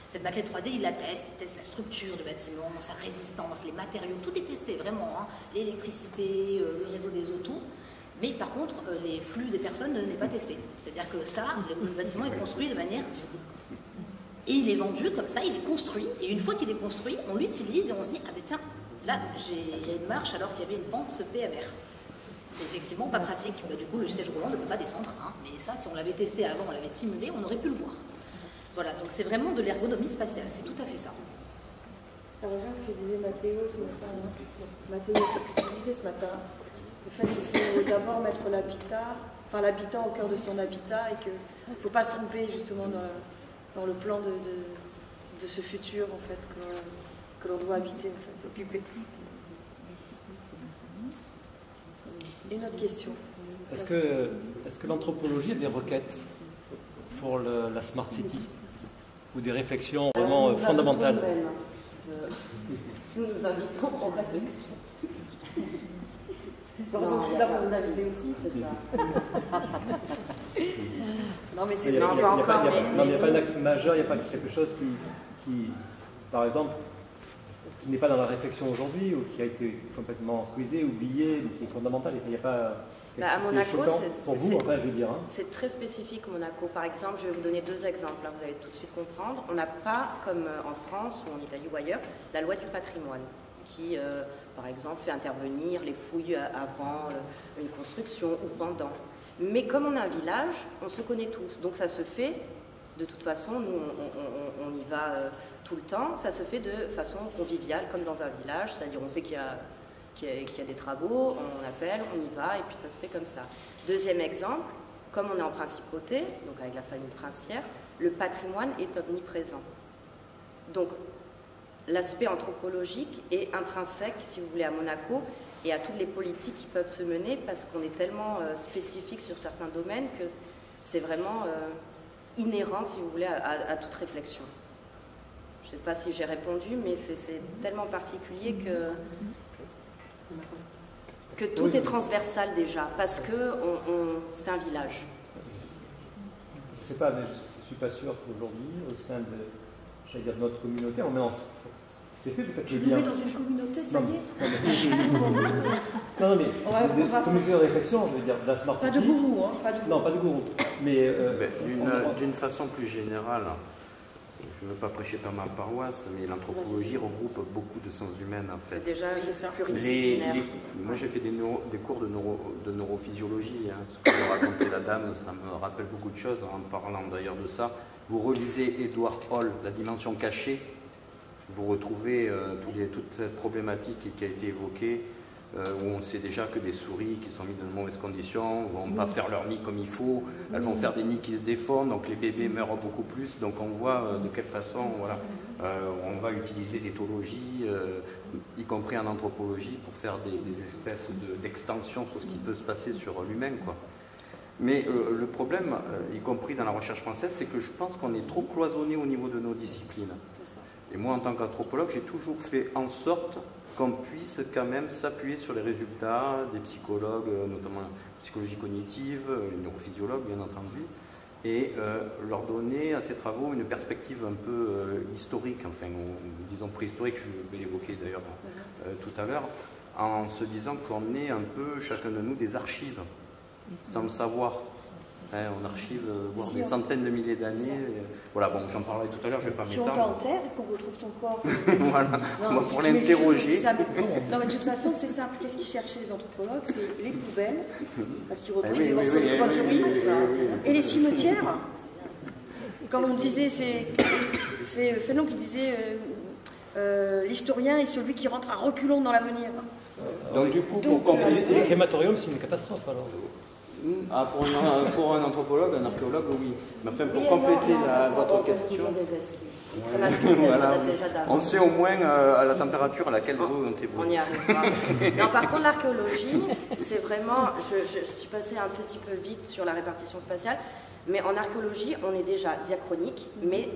Cette maquette 3D, il la teste, il teste la structure du bâtiment, sa résistance, les matériaux, tout est testé vraiment, hein. L'électricité, le réseau des eaux, tout. Mais par contre, les flux des personnes n'est pas testé. C'est-à-dire que ça, le bâtiment est construit de manière vide. Et il est vendu comme ça, il est construit, et une fois qu'il est construit, on l'utilise et on se dit, ah ben tiens, là, il y a une marche alors qu'il y avait une pente PMR. C'est effectivement pas pratique. Bah, du coup, le siège roulant ne peut pas descendre, hein. Mais ça, si on l'avait testé avant, on l'avait simulé, on aurait pu le voir. Voilà, donc c'est vraiment de l'ergonomie spatiale, c'est tout à fait ça. Ça rejoint ce que disait Mathéo ce matin. Mathéo, c'est ce que tu disais ce matin. Le fait qu'il faut d'abord mettre l'habitat au cœur de son habitat et qu'il ne faut pas se tromper justement dans le plan de ce futur en fait, que l'on doit habiter, en fait, occuper. Une autre question. Est-ce que l'anthropologie a des requêtes pour la Smart City ou des réflexions vraiment fondamentales? Nous nous invitons en réflexion. Heureusement que je suis là pour vous inviter aussi. C'est ça. Non, mais c'est Il n'y a pas un axe majeur, il n'y a pas quelque chose qui, par exemple, qui n'est pas dans la réflexion aujourd'hui ou qui a été complètement squeezé, oublié, qui est fondamental. Il n'y a pas quelque chose à Monaco, pour vous, enfin, je veux dire. Hein. C'est très spécifique, Monaco. Par exemple, je vais vous donner deux exemples, hein, vous allez tout de suite comprendre. On n'a pas, comme en France ou en Italie ou ailleurs, la loi du patrimoine qui, par exemple, fait intervenir les fouilles avant une construction ou pendant. Mais comme on a un village, on se connaît tous. Donc ça se fait, de toute façon, nous, on y va tout le temps. Ça se fait de façon conviviale, comme dans un village. C'est-à-dire, on sait qu'il y a des travaux, on appelle, on y va, et puis ça se fait comme ça. Deuxième exemple, comme on est en principauté, donc avec la famille princière, le patrimoine est omniprésent. Donc, l'aspect anthropologique est intrinsèque, si vous voulez, à Monaco, et à toutes les politiques qui peuvent se mener, parce qu'on est tellement spécifique sur certains domaines que c'est vraiment inhérent, si vous voulez, à toute réflexion. Je ne sais pas si j'ai répondu, mais c'est tellement particulier que tout est transversal déjà, parce que c'est un village. Je ne sais pas, mais je ne suis pas sûr qu'aujourd'hui, au sein de notre communauté, on met en... C'est fait peut-être le lien. Tu nous mets dans une communauté, ça y est? Non, mais des communautés de réflexion, je veux dire, de la Smart City. Pas de gourou, hein? Pas de gourou. Non, pas de gourou. Mais d'une façon plus générale, je ne veux pas prêcher par ma paroisse, mais l'anthropologie regroupe beaucoup de sciences humaines en fait. Déjà, c'est pluridisciplinaire. Moi j'ai fait des cours de neurophysiologie, hein. Ce que me racontait la dame, ça me rappelle beaucoup de choses en parlant d'ailleurs de ça. Vous relisez Edward Hall, La dimension cachée, vous retrouvez toute cette problématique qui a été évoquée, où on sait déjà que des souris qui sont mises dans de mauvaises conditions ne vont pas faire leur nid comme il faut, elles vont faire des nids qui se défendent, donc les bébés meurent beaucoup plus. Donc on voit de quelle façon voilà, on va utiliser l'éthologie, y compris en anthropologie, pour faire des espèces d'extensions sur ce qui peut se passer sur l'humain, quoi. Mais le problème, y compris dans la recherche française, c'est que je pense qu'on est trop cloisonné au niveau de nos disciplines. Et moi, en tant qu'anthropologue, j'ai toujours fait en sorte qu'on puisse quand même s'appuyer sur les résultats des psychologues, notamment la psychologie cognitive, les neurophysiologues, bien entendu, et leur donner à ces travaux une perspective un peu historique, enfin, disons préhistorique, je vais l'évoquer d'ailleurs tout à l'heure, en se disant qu'on est un peu, chacun de nous, des archives, sans le savoir. On archive des centaines de milliers d'années. Voilà, bon, j'en parlerai tout à l'heure, je ne vais pas m'étendre. Si on t'enterre et qu'on retrouve ton corps... Voilà, non, pour l'interroger. Non, mais de toute façon, c'est simple. Qu'est-ce qu'ils cherchaient les anthropologues? C'est les poubelles, parce qu'ils retrouvent les morceaux de poterie, et les cimetières. Comme on disait, c'est Fénon qui disait l'historien est celui qui rentre à reculons dans l'avenir. Donc du coup, pour compléter, les crématoriums, c'est une catastrophe alors. Pour un anthropologue, un archéologue, oui. Mais enfin, pour Oui, compléter votre on question... toujours des esquisses. Ça date déjà d'avant. On sait au moins à la température à laquelle les eaux ont été brûlées. On y arrivera. Non, par contre, l'archéologie, c'est vraiment... Je suis passée un petit peu vite sur la répartition spatiale, mais en archéologie, on est déjà diachronique, mais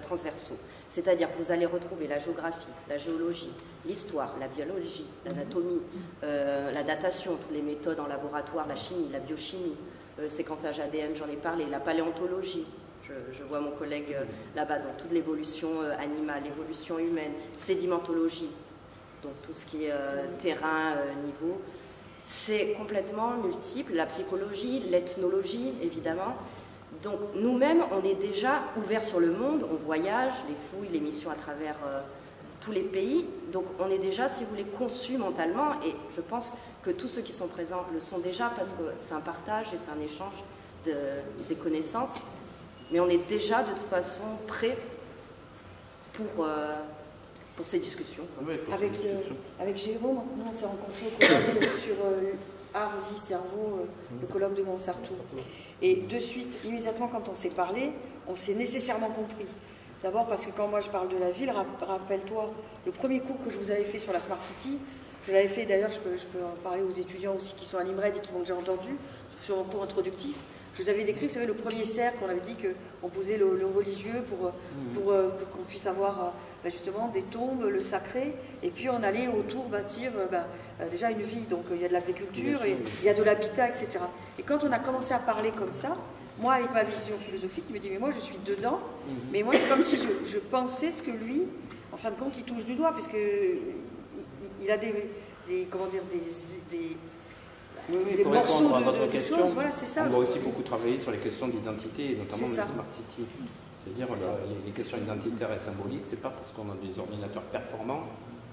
transversaux. C'est-à-dire que vous allez retrouver la géographie, la géologie, l'histoire, la biologie, l'anatomie, la datation, toutes les méthodes en laboratoire, la chimie, la biochimie, séquençage ADN, j'en ai parlé, la paléontologie. Je vois mon collègue là-bas, donc toute l'évolution animale, l'évolution humaine, sédimentologie, donc tout ce qui est terrain, niveau. C'est complètement multiple. La psychologie, l'ethnologie, évidemment. Donc nous-mêmes, on est déjà ouverts sur le monde, on voyage, les fouilles, les missions à travers tous les pays. Donc on est déjà, si vous voulez, conçus mentalement, et je pense que tous ceux qui sont présents le sont déjà, parce que c'est un partage et c'est un échange des connaissances. Mais on est déjà de toute façon prêts pour ces discussions. Oui, Avec Jérôme, nous on s'est rencontrés au colloque sur art, vie, cerveau, le colloque de Montsartou. Et de suite, immédiatement quand on s'est parlé, on s'est nécessairement compris. D'abord parce que quand moi je parle de la ville, rappelle-toi, le premier cours que je vous avais fait sur la Smart City, je l'avais fait d'ailleurs, je peux en parler aux étudiants aussi qui sont à l'IMRED et qui m'ont déjà entendu, sur mon cours introductif. Je vous avais décrit, vous savez, le premier cercle, on avait dit qu'on posait le religieux pour qu'on puisse avoir justement des tombes, le sacré, et puis on allait autour bâtir déjà une vie. Donc il y a de l'agriculture, il y a de l'habitat, etc. Et quand on a commencé à parler comme ça, moi avec ma vision philosophique, il me dit mais moi je suis dedans, mais moi c'est comme si je pensais ce que lui, en fin de compte, il touche du doigt, parce que il a des comment dire, pour répondre à votre question, choses, voilà, c'est ça. On doit aussi beaucoup travailler sur les questions d'identité, et notamment dans les smart cities. C'est-à-dire les questions identitaires et symboliques, c'est pas parce qu'on a des ordinateurs performants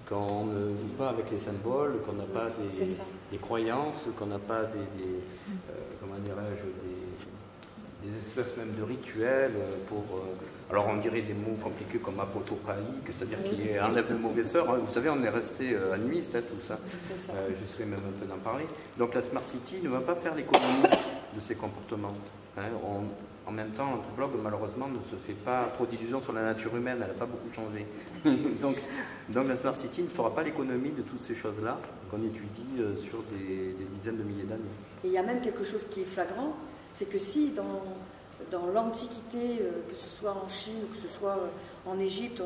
qu'on ne joue pas avec les symboles, qu'on n'a pas des croyances, qu'on n'a pas comment dirais-je, des espèces même de rituels pour... alors on dirait des mots compliqués comme apotopraïque, c'est-à-dire qui enlève le mauvais sort. Vous savez, on est resté animiste, tout ça. Je serais même un peu d'en parler. Donc la Smart City ne va pas faire l'économie de ces comportements. En même temps, l'anthropologue, malheureusement, ne se fait pas trop d'illusions sur la nature humaine, elle n'a pas beaucoup changé. donc la Smart City ne fera pas l'économie de toutes ces choses-là qu'on étudie sur des dizaines de milliers d'années. Et il y a même quelque chose qui est flagrant, c'est que si dans l'Antiquité, que ce soit en Chine ou que ce soit en Égypte,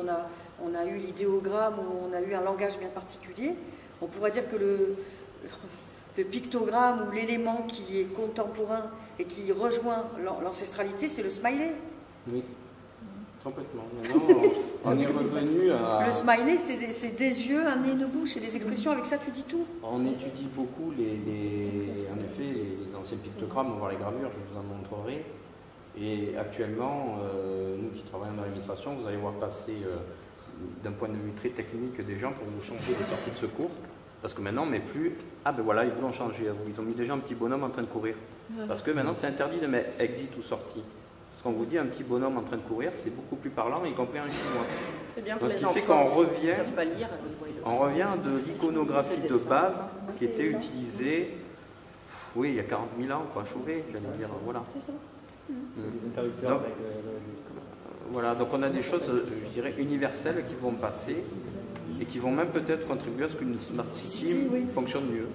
on a eu l'idéogramme ou on a eu un langage bien particulier, on pourrait dire que le pictogramme ou l'élément qui est contemporain et qui rejoint l'ancestralité, c'est le smiley. Oui, complètement. Maintenant, on est revenu à... Le smiley, c'est des yeux, un nez, une bouche et des expressions, avec ça tu dis tout. On étudie beaucoup, en effet, les anciens pictogrammes, on va voir les gravures, je vous en montrerai. Et actuellement, nous qui travaillons dans l'administration, vous allez voir passer d'un point de vue très technique des gens pour vous changer les sorties de secours. Parce que maintenant, on ne met plus... Ah ben voilà, ils vous l'ont changé. Ils ont mis déjà un petit bonhomme en train de courir. Parce que maintenant, c'est interdit de mettre exit ou sortie. Parce qu'on vous dit un petit bonhomme en train de courir, c'est beaucoup plus parlant, y compris en chinois. C'est bien pour donc, les enfants qui ne savent pas lire. On revient de l'iconographie de base qui était utilisée, oui, il y a 40 000 ans, quoi, Chauvet, j'allais dire, voilà. C'est ça. Les interrupteurs donc, voilà, donc on a des choses, je dirais, universelles qui vont passer et qui vont même peut-être contribuer à ce qu'une Smart City fonctionne mieux.